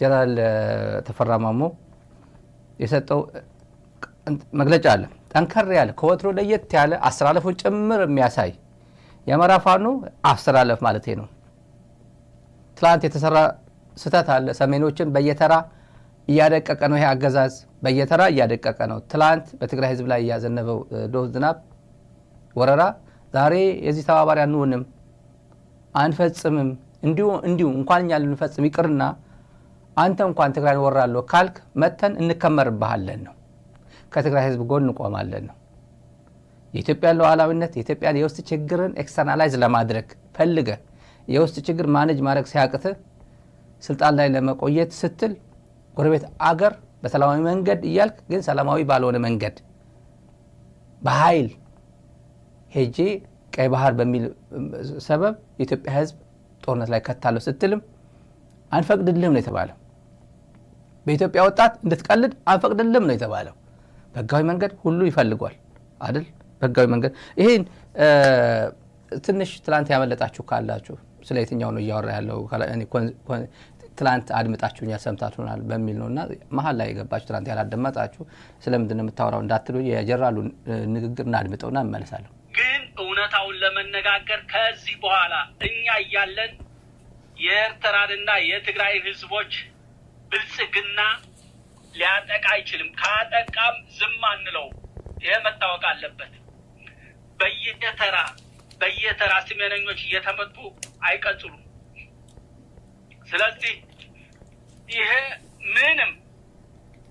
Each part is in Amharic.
ጀነራል ተፈራ ማሞ የሰጠው መግለጫ አለ ጠንከር ያለ ከወትሮ ለየት ያለ አስተላለፉን ጭምር የሚያሳይ የአማራ ፋኖ አስተላለፍ ማለት ነው። ትላንት የተሰራ ስተት አለ። ሰሜኖችን በየተራ እያደቀቀ ነው። ይሄ አገዛዝ በየተራ እያደቀቀ ነው። ትላንት በትግራይ ህዝብ ላይ ያዘነበው ዶፍ ዝናብ ወረራ ዛሬ የዚህ ተባባሪ አንሆንም አንፈጽምም እንዲሁ እንኳን እኛ ልንፈጽም ይቅርና አንተ እንኳን ትግራይን ወራለሁ ካልክ መተን እንከመርብሃለን ነው። ከትግራይ ህዝብ ጎን እንቆማለን ነው። የኢትዮጵያ ሉዓላዊነት የኢትዮጵያን የውስጥ ችግርን ኤክስተርናላይዝ ለማድረግ ፈልገ የውስጥ ችግር ማኔጅ ማድረግ ሲያቅት ስልጣን ላይ ለመቆየት ስትል ጎረቤት አገር በሰላማዊ መንገድ እያልክ ግን ሰላማዊ ባልሆነ መንገድ በኃይል ሄጄ ቀይ ባህር በሚል ሰበብ የኢትዮጵያ ህዝብ ጦርነት ላይ ከታለው ስትልም አንፈቅድልህም ነው የተባለው። በኢትዮጵያ ወጣት እንድትቀልድ አንፈቅድልህም ነው የተባለው። በህጋዊ መንገድ ሁሉ ይፈልጓል አይደል? በህጋዊ መንገድ ይሄን ትንሽ ትላንት ያመለጣችሁ ካላችሁ ስለ የትኛው ነው እያወራ ያለው ትላንት አድምጣችሁኛል ሰምታችሁናል በሚል ነውና መሀል ላይ የገባችሁ ትላንት ያላደመጣችሁ ስለምንድን ነው የምታወራው እንዳትሉ የጀነራሉ ንግግርና አድምጠውና እንመለሳለሁ። ግን እውነታውን ለመነጋገር ከዚህ በኋላ እኛ እያለን የኤርትራንና የትግራይ ህዝቦች ብልጽግና ሊያጠቃ አይችልም። ካጠቃም ዝም አንለው። ይሄ መታወቅ አለበት። በየተራ ሰሜነኞች እየተመቱ አይቀጥሉም። ስለዚህ ይሄ ምንም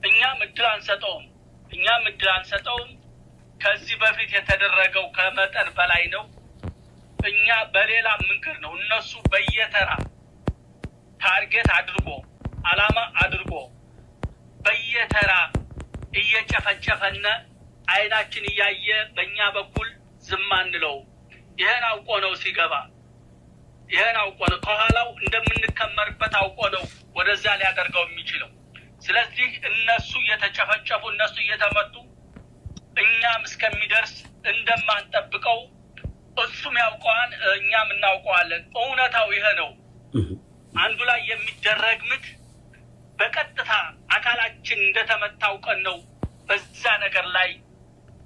እኛም እድል አንሰጠውም። ከዚህ በፊት የተደረገው ከመጠን በላይ ነው። እኛ በሌላ መንገድ ነው። እነሱ በየተራ ታርጌት አድርጎ አላማ አድርጎ በየተራ እየጨፈጨፈነ አይናችን እያየ በእኛ በኩል ዝም አንለው። ይሄን አውቆ ነው ሲገባ፣ ይሄን አውቆ ነው ከኋላው እንደምንከመርበት አውቆ ነው ወደዛ ሊያደርገው የሚችለው። ስለዚህ እነሱ እየተጨፈጨፉ እነሱ እየተመቱ እኛም እስከሚደርስ እንደማንጠብቀው እሱም ያውቀዋል፣ እኛም እናውቀዋለን። እውነታው ይሄ ነው። አንዱ ላይ የሚደረግ ምት በቀጥታ አካላችን እንደተመታው ቀን ነው በዛ ነገር ላይ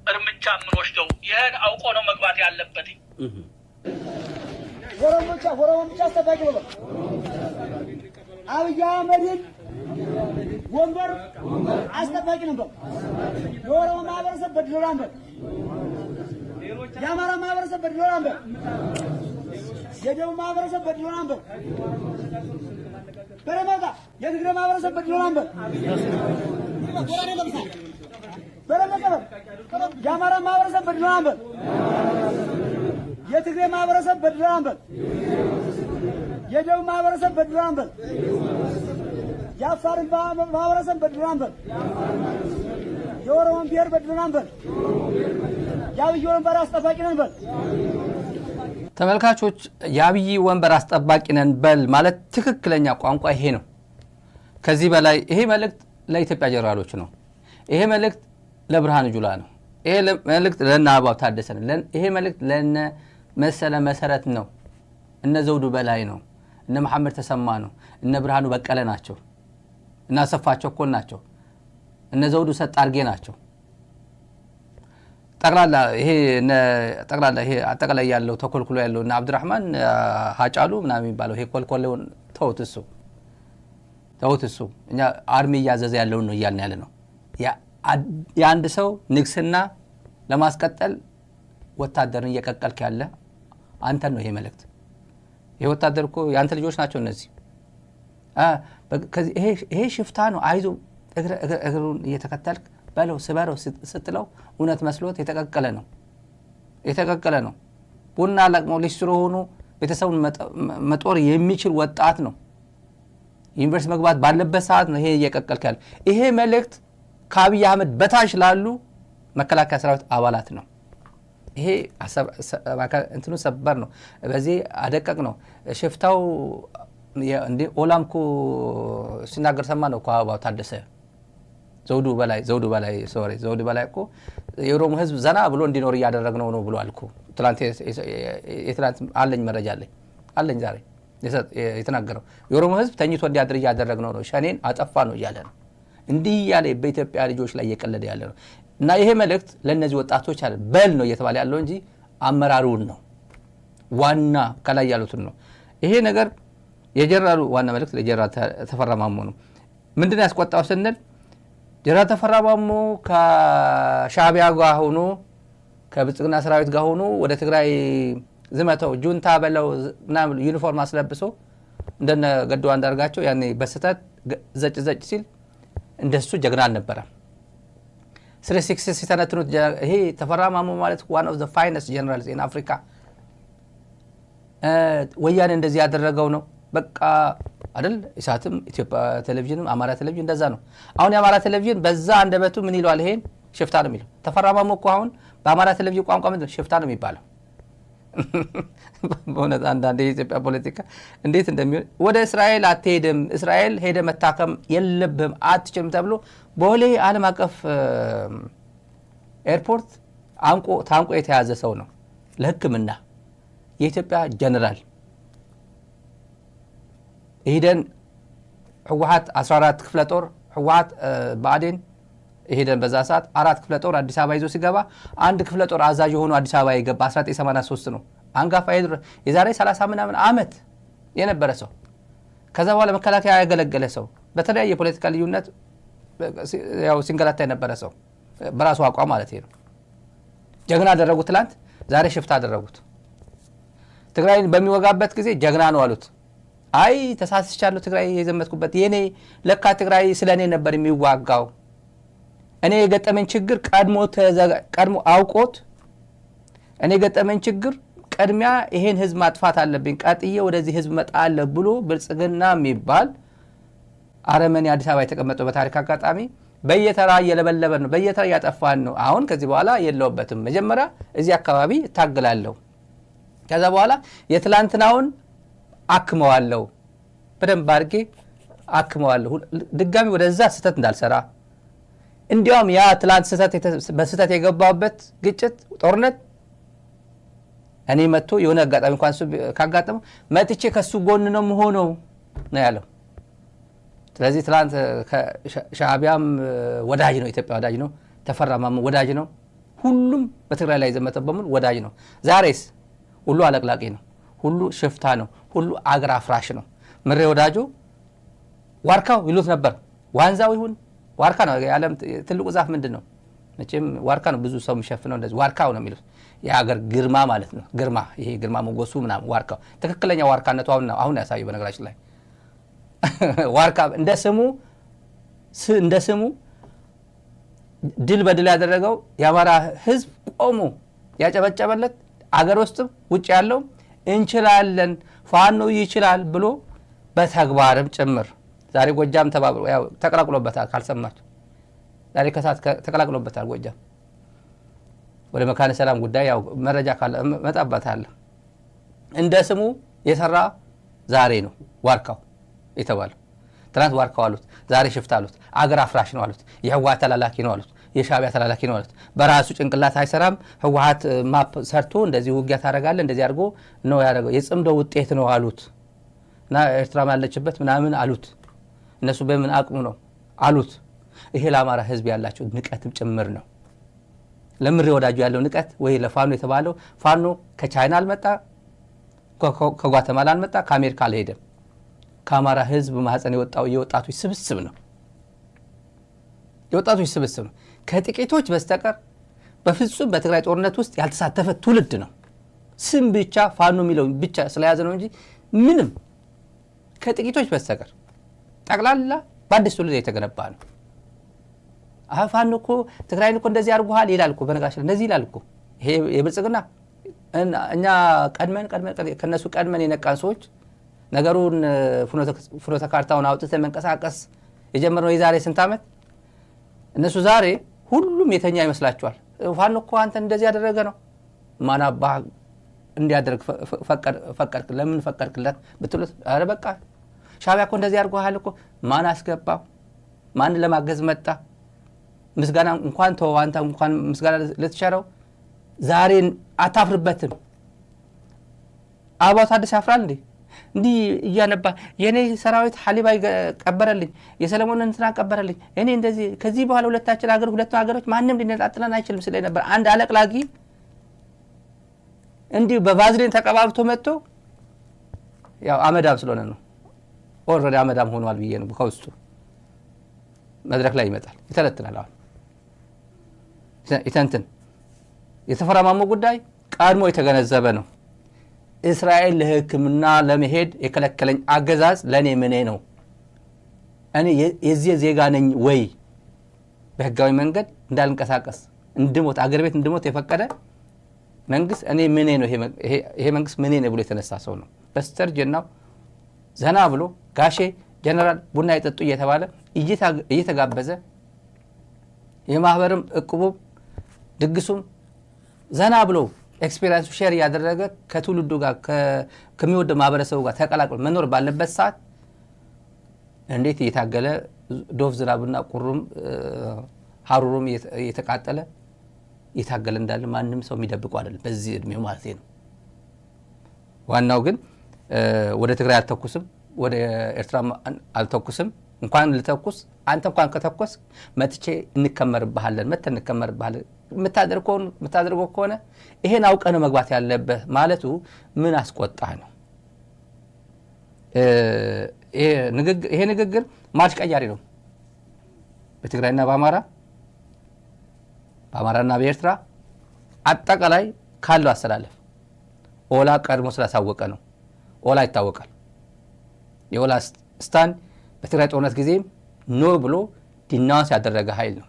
እርምጃ የምንወስደው። ይሄን አውቆ ነው መግባት ያለበት። ወረሞቻ አስተባቂ ነው። አብይ አህመድን ወንበር አስተባቂ ነበር። የኦሮሞ ማህበረሰብ በድሎራ ነበር። የአማራ ማህበረሰብ በድሎራ ነበር። የደቡብ ማህበረሰብ በድሎራ ነበር። በረመጋ የትግራይ ማህበረሰብ በድሎራ ነበር። በረመጋ የአማራ ማህበረሰብ በድሎራ ነበር። የትግራይ ማህበረሰብ በድሎራ ነበር። የደቡብ ማህበረሰብ በድሎራ ነበር። የአፋር ማህበረሰብ በድሎራ ነበር። የኦሮሞ ብሔር በድሎራ ነበር። የአብይ ወንበር አስጠባቂ ነበር። ተመልካቾች የአብይ ወንበር አስጠባቂ ነን በል ማለት ትክክለኛ ቋንቋ ይሄ ነው። ከዚህ በላይ ይሄ መልእክት ለኢትዮጵያ ጀነራሎች ነው። ይሄ መልእክት ለብርሃኑ ጁላ ነው። ይሄ መልእክት ለነ አበባው ታደሰ ነው። ይሄ መልእክት ለነ መሰለ መሰረት ነው። እነ ዘውዱ በላይ ነው። እነ መሐመድ ተሰማ ነው። እነ ብርሃኑ በቀለ ናቸው። እና ሰፋቸው ኮል ናቸው። እነ ዘውዱ ሰጣርጌ ናቸው። ጠቅላላ ይሄ አጠቃላይ ያለው ተኮልኩሎ ያለው እና አብዱራህማን ሀጫሉ ምናምን የሚባለው ይሄ ኮልኮሌውን ተውት እሱ እኛ አርሚ እያዘዘ ያለው ነው እያልን ያለ ነው። የአንድ ሰው ንግስና ለማስቀጠል ወታደርን እየቀቀልክ ያለ አንተ ነው። ይሄ መልእክት ይሄ ወታደር እኮ የአንተ ልጆች ናቸው እነዚህ። ይሄ ሽፍታ ነው። አይዞ እግሩን እየተከተልክ በለው ስበረው ስትለው እውነት መስሎት የተቀቀለ ነው። ቡና ለቅሞ ሊስትሮ ሆኖ ቤተሰቡን መጦር የሚችል ወጣት ነው። ዩኒቨርሲቲ መግባት ባለበት ሰዓት ነው ይሄ እየቀቀልክ ያለ። ይሄ መልእክት ከአብይ አህመድ በታች ላሉ መከላከያ ሰራዊት አባላት ነው። ይሄ እንትኑ ሰበር ነው። በዚህ አደቀቅ ነው። ሽፍታው እንዴ ኦላምኮ ሲናገር ሰማ ነው። አበባው ታደሰ ዘውዱ በላይ እኮ የኦሮሞ ህዝብ ዘና ብሎ እንዲኖር እያደረግነው ነው ብሏል እኮ። ትላንት አለኝ መረጃ አለኝ ዛሬ የተናገረው። የኦሮሞ ህዝብ ተኝቶ እንዲያድር እያደረግነው ነው፣ ሸኔን አጠፋ ነው እያለ ነው። እንዲህ እያለ በኢትዮጵያ ልጆች ላይ እየቀለደ ያለ ነው። እና ይሄ መልእክት ለእነዚህ ወጣቶች አለ በል ነው እየተባለ ያለው እንጂ አመራሩን ነው ዋና ከላይ ያሉትን ነው። ይሄ ነገር የጀነራሉ ዋና መልእክት ለጀነራል ተፈራ ማሞ ነው። ምንድን ነው ያስቆጣው ስንል ጀነራል ተፈራ ማሞ ከሻዕቢያ ጋር ሆኖ ከብልጽግና ሰራዊት ጋር ሆኖ ወደ ትግራይ ዝመተው ጁንታ በለው ምናምን ዩኒፎርም አስለብሶ እንደነ ገዱ አንዳርጋቸው ያኔ በስተት ዘጭ ሲል እንደሱ ጀግና አልነበረም። ስለ ሲክሰስ ሲተነትኑት ይሄ ተፈራ ማሞ ማለት one of the finest generals in Africa ወያኔ እንደዚህ ያደረገው ነው በቃ አይደል? ኢሳትም ኢትዮጵያ ቴሌቪዥንም አማራ ቴሌቪዥን እንደዛ ነው። አሁን የአማራ ቴሌቪዥን በዛ አንደበቱ ምን ይሏል? ይሄን ሽፍታ ነው የሚለው። ተፈራ ማሞ እኮ አሁን በአማራ ቴሌቪዥን ቋንቋ ምንድን ነው ሽፍታ ነው የሚባለው። በእውነት አንዳንድ የኢትዮጵያ ፖለቲካ እንዴት እንደሚሆን ወደ እስራኤል አትሄድም፣ እስራኤል ሄደ መታከም የለብህም አትችልም ተብሎ ቦሌ ዓለም አቀፍ ኤርፖርት ታንቆ የተያዘ ሰው ነው ለሕክምና የኢትዮጵያ ጀነራል። ይሄደን ህወሓት 14 ክፍለ ጦር ህወሓት ብአዴን ይሄደን በዛ ሰዓት 4 ክፍለ ጦር አዲስ አበባ ይዞ ሲገባ አንድ ክፍለ ጦር አዛዥ የሆኑ አዲስ አበባ የገባ 1983 ነው። አንጋፋ የዛሬ 30 ምናምን ዓመት የነበረ ሰው ከዛ በኋላ መከላከያ ያገለገለ ሰው በተለያየ የፖለቲካ ልዩነት ያው ሲንገላታ የነበረ ሰው በራሱ አቋም ማለት ነው። ጀግና አደረጉት፣ ትላንት ዛሬ ሽፍታ አደረጉት። ትግራይን በሚወጋበት ጊዜ ጀግና ነው አሉት። አይ ተሳስቻለሁ፣ ትግራይ የዘመትኩበት የኔ ለካ ትግራይ ስለኔ ነበር የሚዋጋው፣ እኔ የገጠመኝ ችግር ቀድሞ አውቆት እኔ የገጠመኝ ችግር ቀድሚያ ይሄን ህዝብ ማጥፋት አለብኝ፣ ቀጥዬ ወደዚህ ህዝብ መጣለሁ ብሎ ብልጽግና የሚባል አረመኔ አዲስ አበባ የተቀመጠው በታሪክ አጋጣሚ በየተራ እየለበለበ ነው፣ በየተራ እያጠፋን ነው። አሁን ከዚህ በኋላ የለውበትም። መጀመሪያ እዚህ አካባቢ እታግላለሁ፣ ከዛ በኋላ የትላንትናውን አክመዋለሁ፣ በደንብ አድርጌ አክመዋለሁ፣ ድጋሚ ወደዛ ስህተት እንዳልሰራ። እንዲያውም ያ ትላንት በስህተት የገባበት ግጭት ጦርነት እኔ መጥቶ የሆነ አጋጣሚ እንኳን ካጋጠመው መጥቼ ከሱ ጎን ነው መሆነው ነው ያለው። ስለዚህ ትላንት ሻዕቢያም ወዳጅ ነው፣ ኢትዮጵያ ወዳጅ ነው፣ ተፈራ ማሞ ወዳጅ ነው፣ ሁሉም በትግራይ ላይ ዘመተው በሙሉ ወዳጅ ነው። ዛሬስ ሁሉ አለቅላቂ ነው፣ ሁሉ ሽፍታ ነው፣ ሁሉ አገር አፍራሽ ነው። ምሬ ወዳጆ ዋርካው ይሉት ነበር። ዋንዛው ይሁን ዋርካ ነው። የዓለም ትልቁ ዛፍ ምንድን ነው? መቼም ዋርካ ነው። ብዙ ሰው የሚሸፍነው እንደዚህ ዋርካው ነው የሚሉት። የሀገር ግርማ ማለት ነው። ግርማ ይሄ ግርማ ሞገሱ ምናምን ዋርካው ትክክለኛ ዋርካነቱ አሁን ያሳዩ። በነገራችን ላይ ዋርካ እንደ ስሙ ድል በድል ያደረገው የአማራ ህዝብ ቆሞ ያጨበጨበለት አገር ውስጥም ውጭ ያለው እንችላለን ፋኖ ይችላል ብሎ በተግባርም ጭምር ዛሬ ጎጃም ተባብሮ ያው ተቀላቅሎበታል። ካልሰማችሁ ዛሬ ከሳት ተቀላቅሎበታል ጎጃም። ወደ መካነ ሰላም ጉዳይ ያው መረጃ ካለ መጣበታል። እንደ ስሙ የሰራ ዛሬ ነው ዋርካው የተባለው። ትናንት ዋርካው አሉት፣ ዛሬ ሽፍታ አሉት፣ አገር አፍራሽ ነው አሉት፣ የህወሓት ተላላኪ ነው አሉት፣ የሻዕቢያ ተላላኪ ነው አሉት። በራሱ ጭንቅላት አይሰራም። ህወሓት ማፕ ሰርቶ እንደዚህ ውጊያ ታደርጋለ እንደዚህ አድርጎ ነው ያደረገው፣ የጽምዶ ውጤት ነው አሉት። እና ኤርትራም ያለችበት ምናምን አሉት። እነሱ በምን አቅሙ ነው አሉት። ይሄ ለአማራ ህዝብ ያላቸው ንቀትም ጭምር ነው። ለምሬ ወዳጁ ያለው ንቀት ወይ ለፋኖ የተባለው ፋኖ ከቻይና አልመጣ፣ ከጓተማላ አልመጣ፣ ከአሜሪካ አልሄደም። ከአማራ ህዝብ ማህፀን የወጣው የወጣቶች ስብስብ ነው። የወጣቶች ስብስብ ነው። ከጥቂቶች በስተቀር በፍጹም በትግራይ ጦርነት ውስጥ ያልተሳተፈ ትውልድ ነው። ስም ብቻ ፋኖ የሚለው ብቻ ስለያዘ ነው እንጂ ምንም ከጥቂቶች በስተቀር ጠቅላላ በአዲስ ትውልድ የተገነባ ነው። ፋኖ እኮ ትግራይን እኮ እንደዚህ አድርጎሃል ይላል እኮ። በነጋሽ እንደዚህ ይላል እኮ። ይሄ የብልጽግና እኛ ቀድመን ከነሱ ቀድመን የነቃን ሰዎች ነገሩን ፍኖተ ካርታውን አውጥተን መንቀሳቀስ የጀመርነው የዛሬ ስንት ዓመት። እነሱ ዛሬ ሁሉም የተኛ ይመስላችኋል። ፋኖ እኮ አንተ እንደዚህ ያደረገ ነው። ማን አባህ እንዲያደርግ ፈቀድክ? ለምን ፈቀድክለት ብትሉት አረ በቃ ሻዕቢያ እኮ እንደዚህ አድርጎሃል እኮ። ማን አስገባው? ማን ለማገዝ መጣ? ምስጋና እንኳን ተው አንተ እንኳን ምስጋና ልትቸረው ዛሬ አታፍርበትም። አባው ታደሰ ያፍራል እንዴ? እንዲህ እያነባ የኔ ሰራዊት ሐሊባ ቀበረልኝ፣ የሰለሞንን እንትና ቀበረልኝ፣ እኔ እንደዚህ ከዚህ በኋላ ሁለታችን ሀገሮች ማንም ሊነጣጥለን አይችልም ስለ ነበር። አንድ አለቅላጊ እንዲህ በቫዝሊን ተቀባብቶ መጥቶ ያው አመዳም ስለሆነ ነው ኦልሬዲ አመዳም ሆኗል ብዬ ነው። ከውስጡ መድረክ ላይ ይመጣል ይተለትናል። አሁን ይተንትን የተፈራ ማሞ ጉዳይ ቀድሞ የተገነዘበ ነው። እስራኤል ለሕክምና ለመሄድ የከለከለኝ አገዛዝ ለኔ ምኔ ነው? እኔ የዚህ ዜጋ ነኝ ወይ? በህጋዊ መንገድ እንዳልንቀሳቀስ እንድሞት አገር ቤት እንድሞት የፈቀደ መንግስት እኔ ምኔ ነው? ይሄ መንግስት ምኔ ነው ብሎ የተነሳ ሰው ነው። በስተርጅናው ዘና ብሎ ጋሼ ጀነራል ቡና ይጠጡ እየተባለ እየተጋበዘ የማህበርም እቁቡም ድግሱም ዘና ብሎ ኤክስፒሪየንስ ሼር ያደረገ ከትውልዱ ጋር ከሚወደው ማህበረሰቡ ጋር ተቀላቅሎ መኖር ባለበት ሰዓት እንዴት እየታገለ ዶፍ ዝናብና ቁሩም ሀሩሩም እየተቃጠለ እየታገለ እንዳለ ማንም ሰው የሚደብቀው አይደለም፣ በዚህ እድሜው ማለት ነው። ዋናው ግን ወደ ትግራይ አልተኩስም፣ ወደ ኤርትራ አልተኩስም። እንኳን ልተኩስ አንተ እንኳን ከተኮስ መጥቼ እንከመርብሃለን የምታደርገው ከሆነ ይሄን አውቀህ ነው መግባት ያለበት ማለቱ ምን አስቆጣህ ነው? ይሄ ንግግር ማርሽ ቀያሪ ነው። በትግራይና በአማራና በኤርትራ አጠቃላይ ካለው አስተላለፍ ኦላ ቀድሞ ስላሳወቀ ነው። ኦላ ይታወቃል። የኦላ ስታንድ በትግራይ ጦርነት ጊዜ ኖ ብሎ ዲናውንስ ያደረገ ኃይል ነው።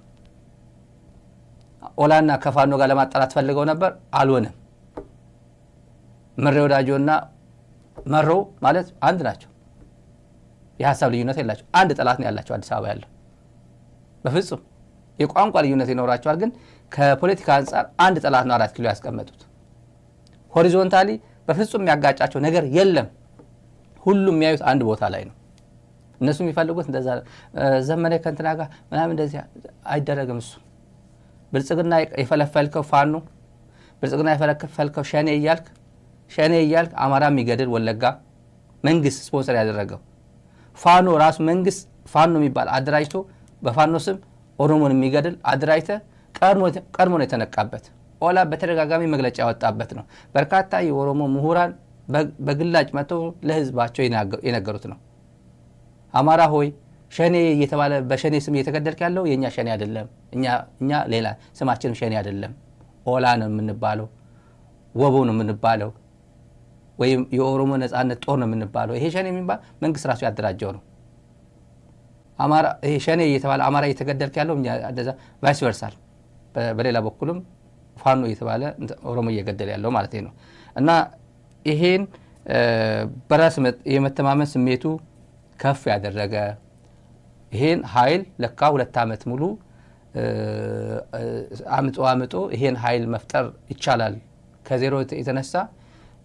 ኦላና ከፋኖ ጋር ለማጣላት ፈልገው ነበር፣ አልሆነም። መሬ ወዳጆና መሮ ማለት አንድ ናቸው። የሀሳብ ልዩነት የላቸው። አንድ ጠላት ነው ያላቸው አዲስ አበባ ያለው። በፍጹም የቋንቋ ልዩነት ይኖራቸዋል፣ ግን ከፖለቲካ አንጻር አንድ ጠላት ነው 4 ኪሎ ያስቀመጡት። ሆሪዞንታሊ በፍጹም የሚያጋጫቸው ነገር የለም። ሁሉም የሚያዩት አንድ ቦታ ላይ ነው። እነሱ የሚፈልጉት እንደዛ ዘመነ ከእንትና ጋር ምናምን እንደዚህ አይደረግም። እሱ ብልጽግና የፈለፈልከው ፋኖ ብልጽግና የፈለፈልከው ሸኔ እያልክ አማራ የሚገድል ወለጋ መንግስት ስፖንሰር ያደረገው ፋኖ ራሱ መንግስት ፋኖ የሚባል አደራጅቶ በፋኖ ስም ኦሮሞን የሚገድል አደራጅተ ቀድሞ ነው የተነቃበት። ኦላ በተደጋጋሚ መግለጫ ያወጣበት ነው። በርካታ የኦሮሞ ምሁራን በግላጭ መጥተው ለህዝባቸው የነገሩት ነው። አማራ ሆይ ሸኔ እየተባለ በሸኔ ስም እየተገደልክ ያለው የኛ ሸኔ አይደለም፣ እኛ ሌላ ስማችንም ሸኔ አይደለም፣ ኦላ ነው የምንባለው፣ ወቦ ነው የምንባለው፣ ወይም የኦሮሞ ነጻነት ጦር ነው የምንባለው። ይሄ ሸኔ የሚባል መንግስት ራሱ ያደራጀው ነው። አማራ ይሄ ሸኔ እየተባለ አማራ እየተገደልክ ያለው እኛ እንደዛ ቫይስ ቨርሳል፣ በሌላ በኩልም ፋኖ እየተባለ ኦሮሞ እየገደለ ያለው ማለት ነው። እና ይሄን በራስ የመተማመን ስሜቱ ከፍ ያደረገ ይሄን ኃይል ለካ 2 ዓመት ሙሉ አምጦ ይሄን ኃይል መፍጠር ይቻላል። ከዜሮ የተነሳ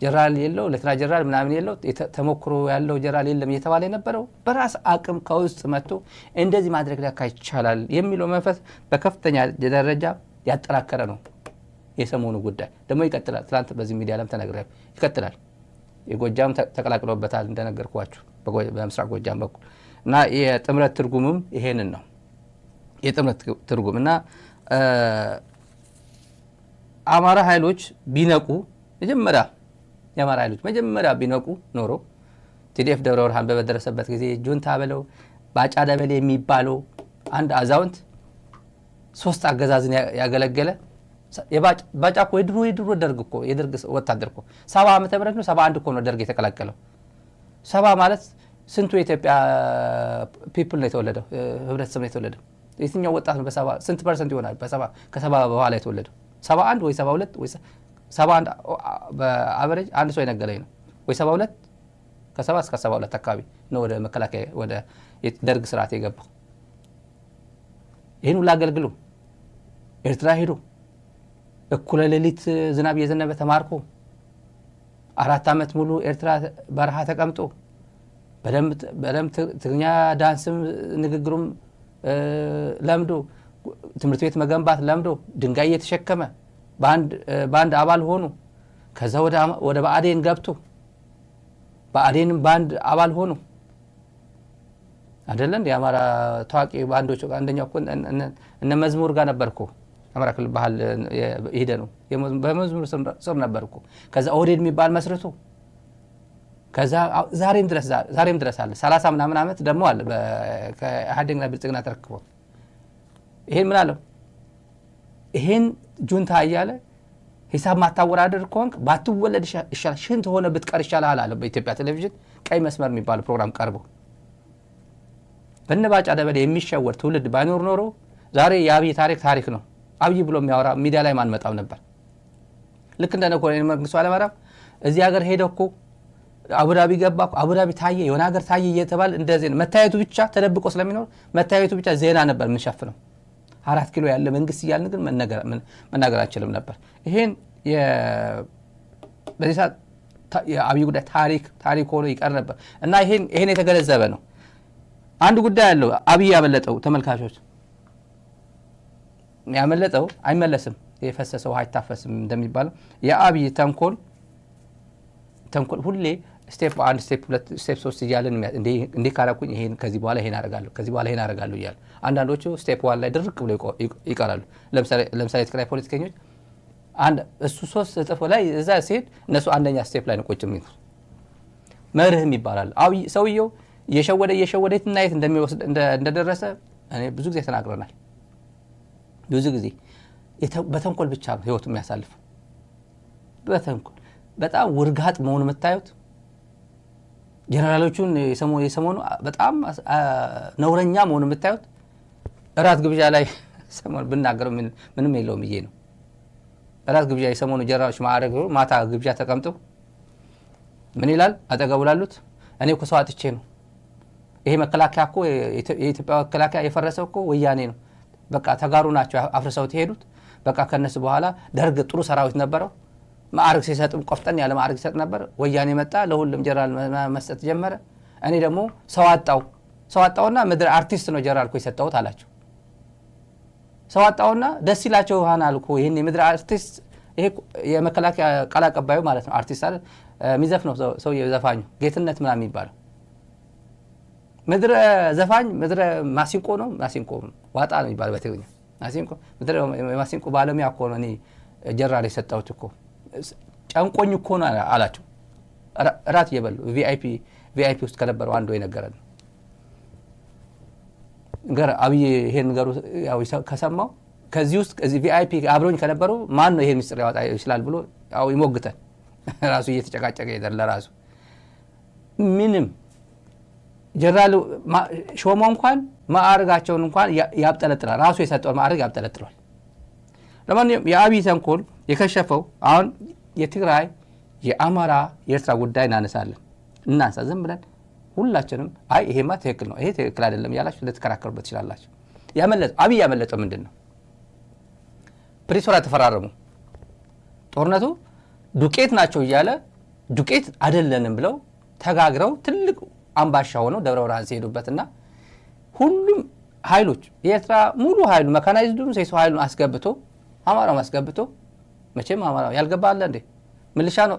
ጀነራል የለው ሌተና ጀነራል ምናምን የለው ተሞክሮ ያለው ጀነራል የለም እየተባለ የነበረው በራስ አቅም ከውስጥ መጥቶ እንደዚህ ማድረግ ለካ ይቻላል የሚለው መንፈስ በከፍተኛ ደረጃ ያጠናከረ ነው። የሰሞኑ ጉዳይ ደግሞ ይቀጥላል። ትላንት በዚህ ሚዲያ ላይም ተነግሯል፣ ይቀጥላል። የጎጃም ተቀላቅሎበታል እንደነገርኳችሁ በምስራቅ ጎጃም በኩል እና የጥምረት ትርጉምም ይሄንን ነው። የጥምረት ትርጉም እና አማራ ኃይሎች ቢነቁ መጀመሪያ ቢነቁ ኖሮ ቲዲኤፍ ደብረ ብርሃን በደረሰበት ጊዜ ጁንታ በለው ባጫ ደበሌ የሚባለው አንድ አዛውንት 3 አገዛዝን ያገለገለ ባጫ እኮ የድሮ ደርግ እኮ የደርግ ወታደር እኮ 70 ዓመተ ምህረት ነው 71 እኮ ነው ደርግ የተቀላቀለው። 70 ማለት ስንቱ የኢትዮጵያ ፒፕል ነው የተወለደው፣ ህብረተሰብ ነው የተወለደው። የትኛው ወጣት ነው በ70 ስንት ፐርሰንት ይሆናል ከ70 በኋላ የተወለደው? 71 ወይ 72 ወይ 71 በአቨሬጅ አንድ ሰው የነገረኝ ነው። ወይ 72 ከ70 እስከ 72 አካባቢ ነው ወደ መከላከያ ወደ ደርግ ስርዓት የገባው። ይህን ሁሉ አገልግሎ ኤርትራ ሄዶ እኩለ ሌሊት ዝናብ እየዘነበ ተማርኮ 4 ዓመት ሙሉ ኤርትራ በረሃ ተቀምጦ በደንብ ትግርኛ ዳንስም ንግግሩም ለምዶ ትምህርት ቤት መገንባት ለምዶ ድንጋይ እየተሸከመ በአንድ አባል ሆኖ ከዛ ወደ ብአዴን ገብቶ በአዴንም ባንድ አባል ሆኑ አይደለም የአማራ ታዋቂ ባንዶች አንደኛው እኮ እነ መዝሙር ጋር ነበርኩ አማራ ክልል ባህል ሄደ ነው በመዝሙር ስር ነበርኩ ከዛ ኦህዴድ የሚባል መስርቶ ከዛ ዛሬም ድረስ አለ 30 ምናምን ዓመት ደግሞ አለ ከኢህአዴግና ብልጽግና ተረክቦ ይሄን ምን አለው ይሄን ጁንታ እያለ ሂሳብ ማታወራደር ከሆንክ ባትወለድ ይሻል ሽንት ሆነ ብትቀር ይሻላል አለ በኢትዮጵያ ቴሌቪዥን ቀይ መስመር የሚባል ፕሮግራም ቀርቦ በነባጫ ደበሌ የሚሸወር ትውልድ ባይኖር ኖሮ ዛሬ የአብይ ታሪክ ነው አብይ ብሎ የሚያወራ ሚዲያ ላይ ማን መጣው ነበር ልክ እንደነ ኮሎኔል መንግስቱ ኃይለማርያም እዚህ ሀገር ሄደኩ አቡዳቢ ገባኩ አቡዳቢ ታየ የሆነ ሀገር ታየ እየተባለ እንደዚህ መታየቱ ብቻ ተደብቆ ስለሚኖር መታየቱ ብቻ ዜና ነበር የምንሸፍነው 4 ኪሎ ያለ መንግስት እያልን ግን መናገር አንችልም ነበር ይሄን በዚህ ሰዓት የአብይ ጉዳይ ታሪክ ሆኖ ይቀር ነበር እና ይሄን የተገነዘበ ነው አንድ ጉዳይ ያለው አብይ ያመለጠው ተመልካቾች ያመለጠው አይመለስም የፈሰሰው አይታፈስም እንደሚባለው የአብይ ተንኮል ሁሌ ስቴፕ 1 ስቴፕ 2 ስቴፕ 3 እያለን እንዴ ካላኩኝ ይሄን ከዚህ በኋላ ይሄን አደርጋለሁ ይያል አንዳንዶቹ ስቴፕ 1 ላይ ድርቅ ብሎ ይቀራሉ ለምሳሌ ትግራይ ፖለቲከኞች እሱ 3 እጥፍ ላይ እዛ ሲሄድ እነሱ አንደኛ ስቴፕ ላይ ነው ቁጭ የሚሉት መርህም ይባላል አብይ ሰውየው የሸወደ የትና የት እንደሚወስድ እንደደረሰ እኔ ብዙ ጊዜ ተናግረናል ብዙ ጊዜ በተንኮል ብቻ ነው ህይወቱ የሚያሳልፍ በተንኮል በጣም ውርጋጥ መሆኑ የምታዩት ጀነራሎቹን የሰሞኑ በጣም ነውረኛ መሆኑ የምታዩት እራት ግብዣ ላይ ሰሞኑ ብናገረው ምንም የለውም ይሄ ነው እራት ግብዣ የሰሞኑ ጀነራሎች ማዕረግ ማታ ግብዣ ተቀምጠው ምን ይላል አጠገቡ ላሉት እኔ እኮ ሰው አጥቼ ነው ይሄ መከላከያ እኮ የኢትዮጵያ መከላከያ የፈረሰው እኮ ወያኔ ነው በቃ ተጋሩ ናቸው አፍርሰው ተሄዱት በቃ ከነሱ በኋላ ደርግ ጥሩ ሰራዊት ነበረው ማዕረግ ሲሰጥም ቆፍጠን ያለ ማዕረግ ሲሰጥ ነበር ወያኔ መጣ ለሁሉም ጀነራል መስጠት ጀመረ እኔ ደግሞ ሰው አጣውና ምድር አርቲስት ነው ጀነራል እኮ የሰጠውት አላቸው ሰው አጣውና ደስ ይላቸው ሆናል እኮ ይሄን የምድር አርቲስት ይሄ የመከላከያ ቃል አቀባዩ ማለት ነው አርቲስት አይደል ሚዘፍ ነው ሰው የዘፋኙ ጌትነት ምናምን የሚባለው ምድር ዘፋኝ ምድር ማሲንቆ ዋጣ ነው የሚባለው በትግርኛ ማሲንቆ ምድር ማሲንቆ ባለሙያ እኮ ነው እኔ ጀነራል የሰጠውት እኮ ጨንቆኝ እኮ ነው አላቸው ራት እየበሉ ቪአይፒ ውስጥ ከነበረው አንዱ የነገረን ገር አብይ ይሄን ነገሩ ያው ከሰማው ከዚህ ውስጥ እዚህ ቪአይፒ አብሮኝ ከነበረው ማን ነው ይሄን ምስጢር ያወጣ ይችላል ብሎ ያው ይሞግታል ራሱ እየተጨቃጨቀ ይደል ለራሱ ምንም ጀነራል ሾሞ እንኳን ማዕረጋቸውን እንኳን ያብጠለጥላል ራሱ የሰጠው ማዕረግ ያብጠለጥላል ለማንኛውም የአብይ ተንኮል የከሸፈው አሁን የትግራይ የአማራ የኤርትራ ጉዳይ እናንሳ ዝም ብለን ሁላችንም አይ ይሄማ ትክክል ነው ይሄ ትክክል አይደለም ያላችሁ ልትከራከሩበት ይችላልላችሁ አብይ ያመለጠው ምንድነው ፕሪቶሪያ ተፈራረሙ ጦርነቱ ዱቄት ናቸው እያለ ዱቄት አይደለንም ብለው ተጋግረው ትልቅ አምባሻ ሆነው ደብረ ብርሃን ሲሄዱበትና ሁሉም ኃይሎች የኤርትራ ሙሉ ኃይሉ መካናይዝዱም ሴሱ ኃይሉን አስገብቶ አማራው አስገብቶ መቼም አማራው ያልገባ አለ እንዴ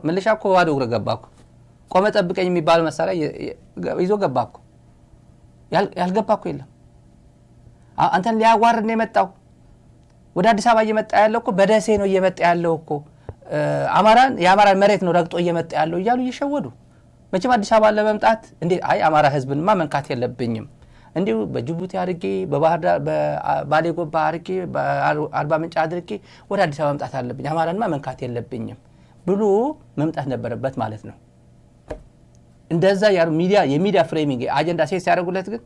ምልሻ እኮ ባዶ እግር ገባኩ ቆመ ጠብቀኝ የሚባል መሳሪያ ይዞ ገባኩ ያልገባኩ የለም አንተን ሊያዋርድ ነው የመጣው ወደ አዲስ አበባ እየመጣ ያለው እኮ በደሴ ነው እየመጣ ያለው እኮ የአማራን መሬት ነው ረግጦ እየመጣ ያለው እያሉ እየሸወዱ መቼም አዲስ አበባ ለመምጣት እንዴ አይ አማራ ህዝብንማ መንካት የለብኝም እንዲሁ በጅቡቲ አድርጌ በባህር ዳር በባሌ ጎባ አድርጌ በአርባ ምንጭ አድርጌ ወደ አዲስ አበባ መምጣት አለብኝ አማራንማ መንካት የለብኝም ብሎ መምጣት ነበረበት ማለት ነው እንደዛ ያሩ የሚዲያ ፍሬሚንግ አጀንዳ ሴት ያደርጉለት ግን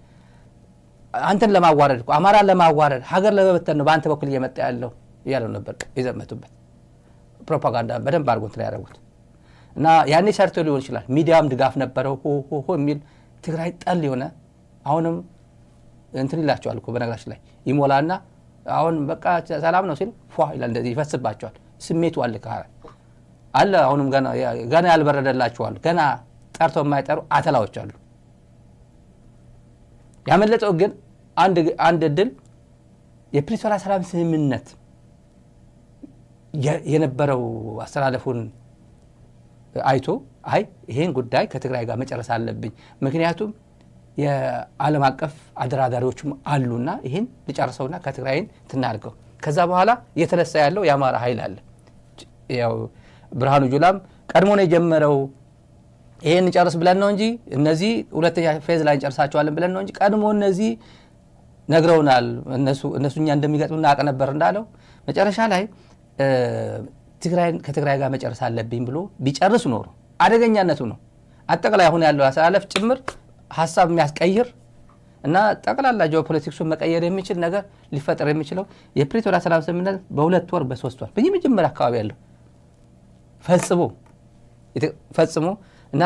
አንተን ለማዋረድ እኮ አማራን ለማዋረድ ሀገር ለመበተን ነው በአንተ በኩል እየመጣ ያለው ያለው ነበር የዘመቱበት ፕሮፓጋንዳ በደንብ አድርጎት ላይ ያደረጉት እና ያኔ ሰርቶ ሊሆን ይችላል ሚዲያም ድጋፍ ነበረው ሆ የሚል ትግራይ ጠል የሆነ አሁንም እንትን ይላቸዋል እኮ በነገራችን ላይ ይሞላና አሁን በቃ ሰላም ነው ሲል ይላል እንደዚህ ይፈስባቸዋል ስሜቱ አለ አሁንም ገና ያልበረደላቸዋል ገና ጠርቶ የማይጠሩ አተላዎች አሉ ያመለጠው ግን አንድ ድል የፕሪቶሪያ ሰላም ስምምነት የነበረው አስተላለፉን አይቶ አይ ይሄን ጉዳይ ከትግራይ ጋር መጨረስ አለብኝ ምክንያቱም የዓለም አቀፍ አደራዳሪዎችም አሉና ይሄን ልጨርሰውና ከትግራይን ትናርገው ከዛ በኋላ እየተነሳ ያለው የአማራ ኃይል አለ ያው ብርሃኑ ጁላም ቀድሞ ነው የጀመረው ይሄን ጨርስ ብለን ነው እንጂ እነዚህ ሁለተኛ ፌዝ ላይ እንጨርሳቸዋለን ብለን ነው እንጂ ቀድሞ እነዚህ ነግረውናል እነሱኛ እንደሚገጥሙና አቀ ነበር እንዳለው መጨረሻ ላይ ከትግራይ ጋር መጨረስ አለብኝ ብሎ ቢጨርስ ኖሮ አደገኛነቱ ነው አጠቃላይ አሁን ያለው አሳለፍ ጭምር ሐሳብ የሚያስቀይር እና ጠቅላላ ጂኦፖለቲክሱን መቀየር የሚችል ነገር ሊፈጠር የሚችለው የፕሪቶሪያ ሰላም ስምምነት በ2 ወር በ3 ወር በየመጀመሪያ አካባቢ ያለው ፈጽሞ እና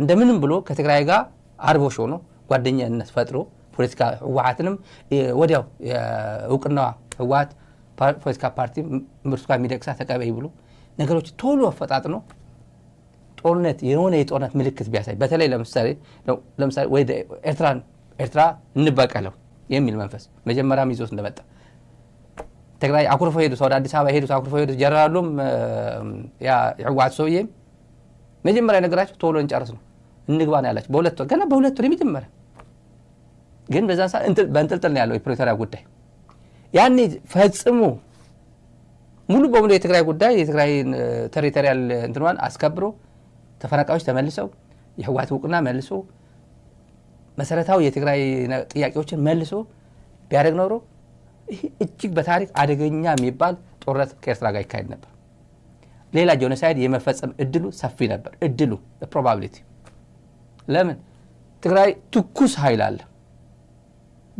እንደምንም ብሎ ከትግራይ ጋር አርቦሽ ሆኖ ጓደኛነት ፈጥሮ ፖለቲካ ህወሓትንም ወዲያው እውቅና ህወሓት ፖለቲካ ፓርቲ ምርቱካ የሚደቅሳ ተቀበይ ብሎ ነገሮች ቶሎ አፈጣጥኖ ጦርነት የሆነ የጦርነት ምልክት ቢያሳይ በተለይ ለምሳሌ ወይ ኤርትራ እንበቀለው የሚል መንፈስ መጀመሪያም ይዞት እንደመጣ ትግራይ አኩርፎ ሄዱ ወደ አዲስ አበባ ሄዱ አኩርፎ ሄዱ ጀነራሉም ያ ህወሓት ሰውዬ መጀመሪያ ነገራቸው ቶሎ እንጨርስ ነው እንግባ ነው ያላቸው በሁለት ወር ገና በሁለት ወር መጀመሪያ ግን በዛን ሰዓት በእንጥልጥል ነው ያለው የፕሪቶሪያ ጉዳይ ያኔ ፈጽሞ ሙሉ በሙሉ የትግራይ ጉዳይ የትግራይ ቴሪቶሪያል እንትኗን አስከብሮ ተፈናቃዮች ተመልሰው የህወሓት እውቅና መልሶ መሰረታዊ የትግራይ ጥያቄዎችን መልሶ ቢያደርግ ኖሮ ይህ እጅግ በታሪክ አደገኛ የሚባል ጦርነት ከኤርትራ ጋር ይካሄድ ነበር ሌላ ጄኖሳይድ የመፈጸም እድሉ ሰፊ ነበር እድሉ ፕሮባቢሊቲ ለምን ትግራይ ትኩስ ኃይል አለ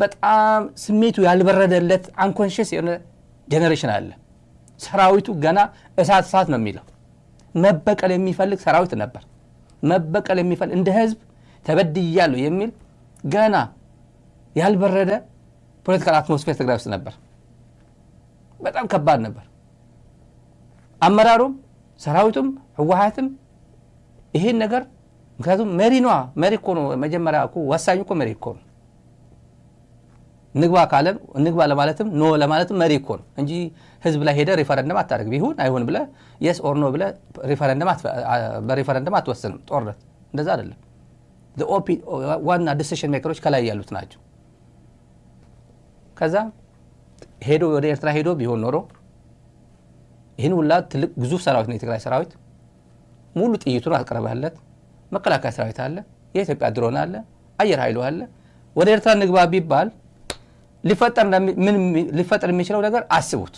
በጣም ስሜቱ ያልበረደለት አንኮንሺየስ የሆነ ጄነሬሽን አለ ሰራዊቱ ገና እሳት ነው የሚለው መበቀል የሚፈልግ ሰራዊት ነበር መበቀል የሚፈልግ እንደ ህዝብ ተበድያለሁ የሚል ገና ያልበረደ ፖለቲካል አትሞስፌር ትግራይ ውስጥ ነበር በጣም ከባድ ነበር አመራሩም ሰራዊቱም ህወሓትም ይሄን ነገር ምክንያቱም መሪ እኮ ነው መጀመሪያ እኮ ወሳኝ እኮ መሪ እኮ ነው ንግባ ለማለትም ኖ ለማለትም መሪ እኮ ነው እንጂ ህዝብ ላይ ሄደ ሪፈረንደም አታደርግ ቢሆን አይሆን ብለ yes or no ብለ በሪፈረንደም አትወስንም ጦርነት እንደዛ አይደለም the op ዋና ዲሲሽን ሜከሮች ከላይ ያሉት ናቸው ከዛ ሄዶ ወደ ኤርትራ ሄዶ ቢሆን ኖሮ ይሄን ሁላ ትልቅ ግዙፍ ሰራዊት ነው የትግራይ ሰራዊት ሙሉ ጥይቱን አቀረበለት መከላከያ ሰራዊት አለ የኢትዮጵያ ድሮን አለ አየር ኃይሉ አለ ወደ ኤርትራ ንግባ ቢባል ሊፈጠር የሚችለው ነገር አስቡት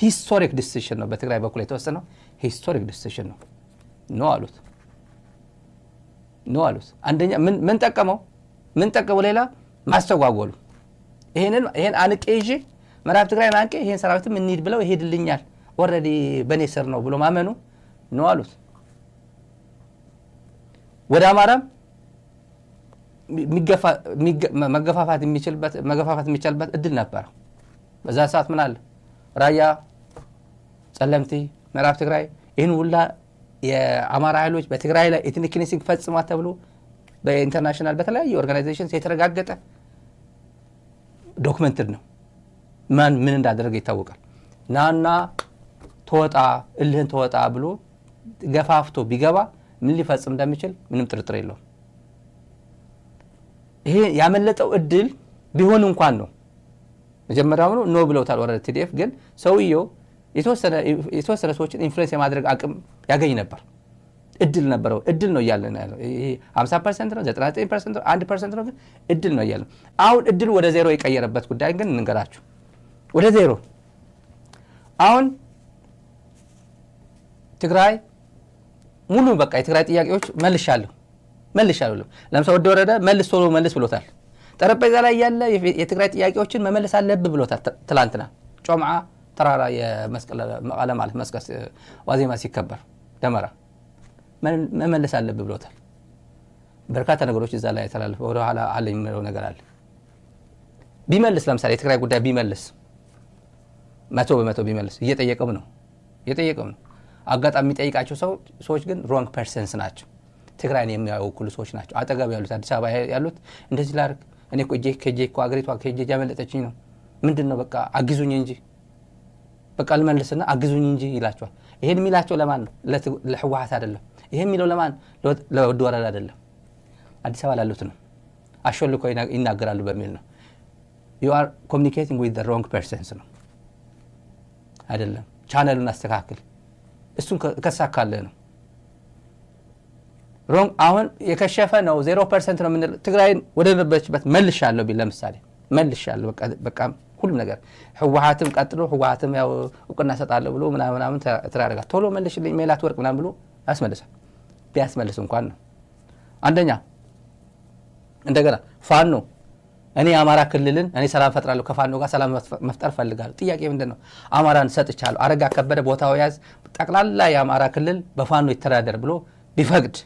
ሂስቶሪክ ዲሲሽን ነው በትግራይ በኩል የተወሰነው ሂስቶሪክ ዲሲሽን ነው ኖ አሉት አንደኛ ምን ጠቀመው ሌላ ማስተጓጎሉ ይሄን አንቄ ይዤ ምዕራብ ትግራይን አንቄ ይሄን ሰራዊትም እንሂድ ብለው ይሄድልኛል ኦሬዲ በኔ ስር ነው ብሎ ማመኑ ነው አሉት ወደ አማራም መገፋፋት የሚችልበት እድል ነበር በዛ ሰዓት ምን አለ ራያ ጸለምቲ ምዕራብ ትግራይ ይሄን ሁላ የአማራ ኃይሎች በትግራይ ላይ ኤትኒክ ክሊንሲንግ ፈጽማ ተብሎ በኢንተርናሽናል በተለያዩ ኦርጋናይዜሽንስ የተረጋገጠ ዶክመንትድ ነው ምን እንዳደረገ ይታወቃል ናና እልህን ተወጣ ብሎ ገፋፍቶ ቢገባ ምን ሊፈጽም እንደሚችል ምንም ጥርጥር የለውም ይሄ ያመለጠው እድል ቢሆን እንኳን ነው መጀመሪያው ነው ብለውታል ወረደ ቲዲኤፍ ግን ሰውየው የተወሰነ ሰዎችን ኢንፍሉዌንስ የማድረግ አቅም ያገኝ ነበር እድል ነበረው እድል ነው ያያለን ያለው ይሄ 50% ነው 99% ነው 1% ነው ግን እድል ነው ያያለን አሁን እድል ወደ ዜሮ የቀየረበት ጉዳይ ግን እንገራችሁ ወደ ዜሮ አሁን ትግራይ ሙሉ በቃ የትግራይ ጥያቄዎች መልሻለሁ ለምሳሌ ወደ ወረደ መልስ ብሎታል ጠረጴዛ ላይ ያለ የትግራይ ጥያቄዎችን መመለስ አለበት ብሎታል ትላንትና ጮምዓ ተራራ የመስቀል መቀለ ማለት መስቀል ዋዜማ ሲከበር ደመራ መመለስ አለበት ብሎታል በርካታ ነገሮች እዛ ላይ ተላልፈው ወደ ኋላ አለኝ ነው ነገር አለ ቢመልስ ለምሳሌ የትግራይ ጉዳይ ቢመልስ 100% ቢመልስ እየጠየቀም ነው አጋጣሚ የሚጠይቃቸው ሰዎች ግን ሮንግ ፐርሰንስ ናቸው ትግራይን የሚያውቁሉ ሰዎች ናቸው አጠገብ ያሉት አዲስ አበባ ያሉት እንደዚህ ላርክ እኔ እኮ ከጄ እኮ አገሪቷ ከጄ ያመለጠችኝ ነው ምንድነው በቃ አግዙኝ እንጂ በቃ ልመልስና አግዙኝ እንጂ ይላቸዋል። ይሄን የሚላቸው ለማን ነው? ለህወሓት አይደለም። ይሄን የሚለው ለማን? ለወድ ወረዳ አይደለም፣ አዲስ አበባ ላሉት ነው። አሾልኮ ይናገራሉ በሚል ነው። you are communicating with the wrong persons ነው አይደለም። ቻናሉን አስተካክል፣ እሱን ከሳካለ ነው ሮንግ። አሁን የከሸፈ ነው 0% ነው ምን ትግራይን ወደ ነበረችበት መልሻለሁ ቢል ለምሳሌ መልሻለሁ በቃ ሁሉም ነገር ህወሓትም ቀጥሎ ህወሓትም ያው እውቅና ሰጣለሁ ብሎ ምናምን ተራረጋ ቶሎ መልሽልኝ ሜላት ወርቅ ምናምን ብሎ ያስመልሳል። ቢያስመልስ እንኳን ነው አንደኛ እንደገና ፋኖ እኔ አማራ ክልልን እኔ ሰላም ፈጥራለሁ ከፋኖ ጋር ሰላም መፍጠር ፈልጋለሁ። ጥያቄ ምንድነው? አማራን ሰጥቻለሁ፣ አረጋ ከበደ ቦታው ያዝ፣ ጠቅላላ የአማራ ክልል በፋኖ ይተዳደር ብሎ ቢፈቅድ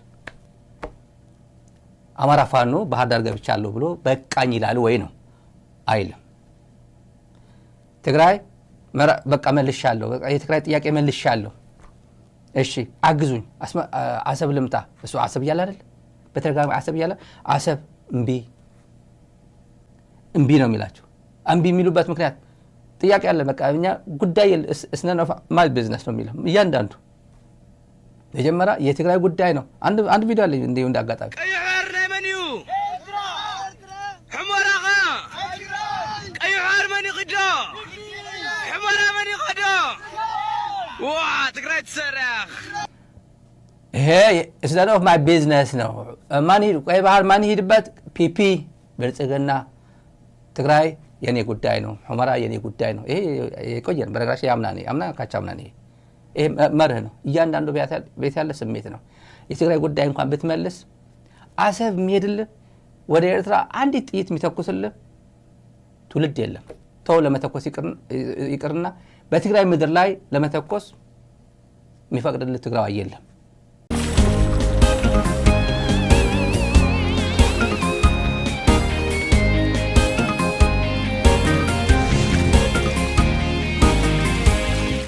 አማራ ፋኖ ባህር ዳር ገብቻለሁ ብሎ በቃኝ ይላል ወይ ነው? አይልም። ትግራይ በቃ መልሻለሁ፣ በቃ የትግራይ ጥያቄ መልሻለሁ፣ እሺ አግዙኝ፣ አሰብ ልምጣ። እሱ አሰብ ይያል አይደል? በተደጋጋሚ አሰብ ይያል። አሰብ እምቢ ነው የሚላቸው። እምቢ የሚሉበት ምክንያት ጥያቄ አለ። በቃ እኛ ጉዳይ እስነን ኦፍ ማይ ቢዝነስ ነው የሚለው እያንዳንዱ። መጀመሪያ የትግራይ ጉዳይ ነው። አንድ ቪዲዮ አለ እንዴ እንዳጋጣሚ ይሄ እስነን ኦፍ ማይ ቢዝነስ ነው። ማን ሄድ ቆይ ባህር ማን ሄድበት ፒፒ ብልጽግና ትግራይ የኔ ጉዳይ ነው፣ ሁመራ የኔ ጉዳይ ነው። ይሄ የቆየን በነገራችን አምና ካቻምና ይሄ መርህ ነው። እያንዳንዱ ቤት ያለ ስሜት ነው። የትግራይ ጉዳይ እንኳን ብትመልስ አሰብ የሚሄድልህ ወደ ኤርትራ አንዲት ጥይት የሚተኩስልህ ትውልድ የለም። ተው ለመተኮስ ይቅርና በትግራይ ምድር ላይ ለመተኮስ የሚፈቅድልህ ትግራይ የለም።